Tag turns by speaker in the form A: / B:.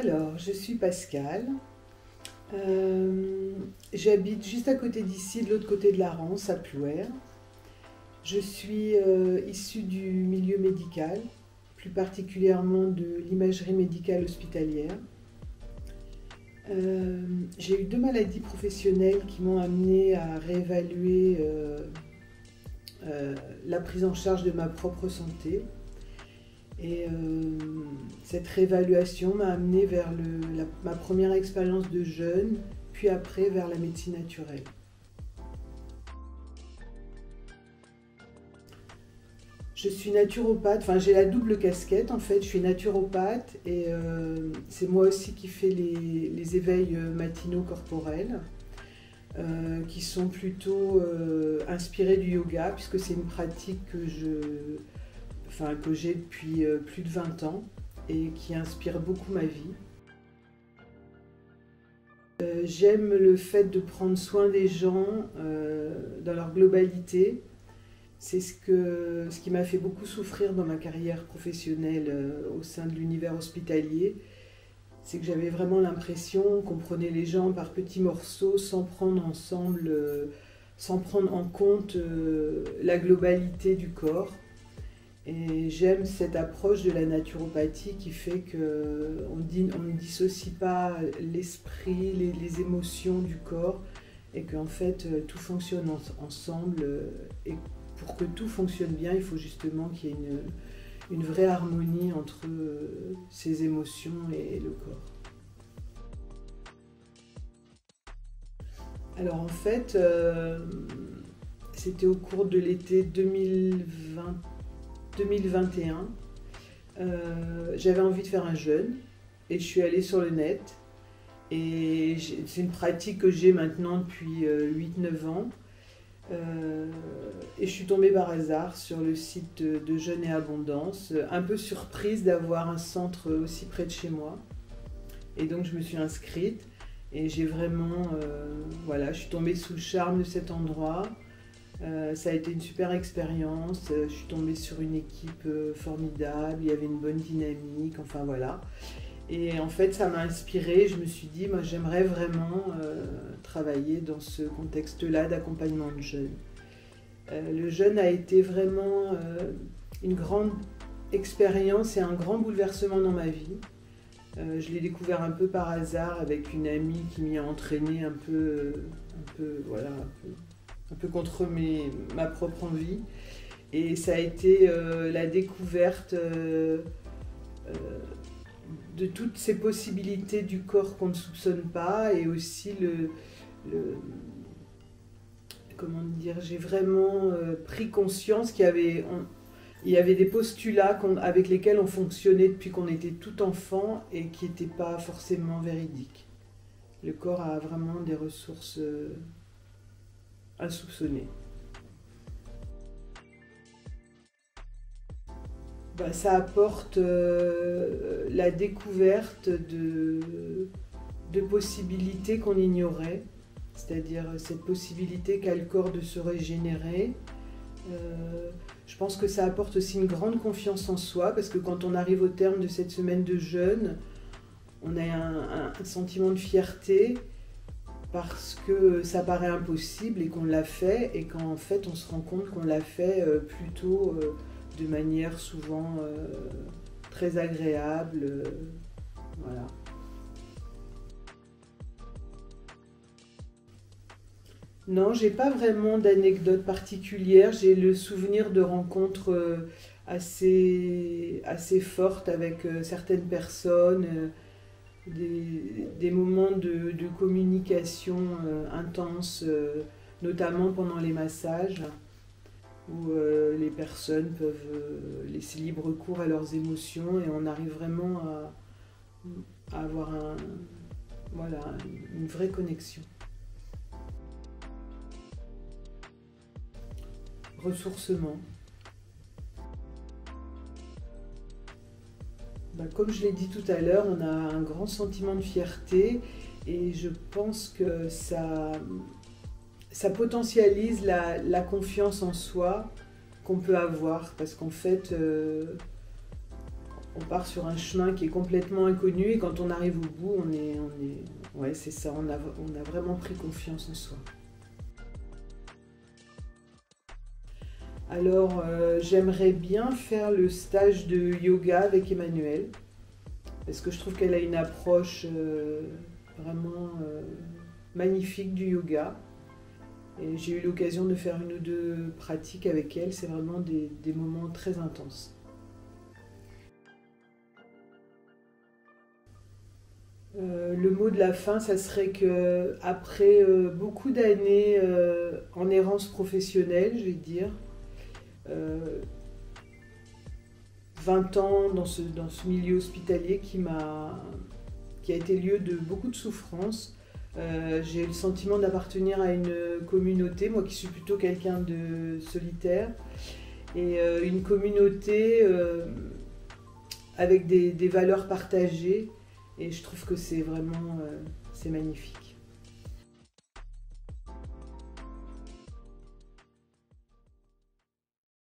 A: Alors, je suis Pascale. J'habite juste à côté d'ici, de l'autre côté de la Rance, à Plouer. Je suis issue du milieu médical, plus particulièrement de l'imagerie médicale hospitalière. J'ai eu 2 maladies professionnelles qui m'ont amenée à réévaluer la prise en charge de ma propre santé. Et cette réévaluation m'a amenée vers ma première expérience de jeûne, puis après vers la médecine naturelle. Je suis naturopathe, enfin j'ai la double casquette en fait, je suis naturopathe et c'est moi aussi qui fais les éveils matinaux corporels qui sont plutôt inspirés du yoga puisque c'est une pratique que j'ai depuis plus de 20 ans et qui inspire beaucoup ma vie. J'aime le fait de prendre soin des gens dans leur globalité. C'est ce qui m'a fait beaucoup souffrir dans ma carrière professionnelle au sein de l'univers hospitalier. C'est que j'avais vraiment l'impression qu'on prenait les gens par petits morceaux sans prendre en compte la globalité du corps. Et j'aime cette approche de la naturopathie qui fait qu'on ne dissocie pas l'esprit, les émotions du corps et qu'en fait tout fonctionne ensemble. Et pour que tout fonctionne bien, il faut justement qu'il y ait une vraie harmonie entre ces émotions et le corps. Alors en fait, c'était au cours de l'été 2021, j'avais envie de faire un jeûne et je suis allée sur le net et c'est une pratique que j'ai maintenant depuis 8-9 ans et je suis tombée par hasard sur le site de Jeûne et Abondance, un peu surprise d'avoir un centre aussi près de chez moi et donc je me suis inscrite et j'ai vraiment, je suis tombée sous le charme de cet endroit. Ça a été une super expérience, je suis tombée sur une équipe formidable, il y avait une bonne dynamique, enfin voilà. Et en fait ça m'a inspirée, je me suis dit, moi j'aimerais vraiment travailler dans ce contexte-là d'accompagnement de jeunes. Le jeûne a été vraiment une grande expérience et un grand bouleversement dans ma vie. Je l'ai découvert un peu par hasard avec une amie qui m'y a entraînée un peu contre ma propre envie. Et ça a été la découverte de toutes ces possibilités du corps qu'on ne soupçonne pas et aussi comment dire, j'ai vraiment pris conscience qu'il y avait des postulats avec lesquels on fonctionnait depuis qu'on était tout enfant et qui n'étaient pas forcément véridiques. Le corps a vraiment des ressources insoupçonnées. Ça apporte la découverte de possibilités qu'on ignorait, c'est-à-dire cette possibilité qu'a le corps de se régénérer. Je pense que ça apporte aussi une grande confiance en soi, parce que quand on arrive au terme de cette semaine de jeûne, on a un sentiment de fierté, parce que ça paraît impossible et qu'on l'a fait, et qu'en fait on se rend compte qu'on l'a fait plutôt de manière souvent très agréable. Voilà. Non, j'ai pas vraiment d'anecdote particulière, j'ai le souvenir de rencontres assez fortes avec certaines personnes. Des moments de communication intense, notamment pendant les massages, où les personnes peuvent laisser libre cours à leurs émotions et on arrive vraiment à avoir une vraie connexion. Ressourcement. Comme je l'ai dit tout à l'heure, on a un grand sentiment de fierté et je pense que ça potentialise la confiance en soi qu'on peut avoir parce qu'en fait, on part sur un chemin qui est complètement inconnu et quand on arrive au bout, ouais, c'est ça, on a vraiment pris confiance en soi. Alors, j'aimerais bien faire le stage de yoga avec Emmanuelle, parce que je trouve qu'elle a une approche vraiment magnifique du yoga. Et j'ai eu l'occasion de faire 1 ou 2 pratiques avec elle, c'est vraiment des moments très intenses. Le mot de la fin, ça serait que après beaucoup d'années en errance professionnelle, je vais dire, 20 ans dans ce milieu hospitalier qui a été lieu de beaucoup de souffrance, j'ai le sentiment d'appartenir à une communauté, moi qui suis plutôt quelqu'un de solitaire, et une communauté avec des valeurs partagées, et je trouve que c'est vraiment c'est magnifique.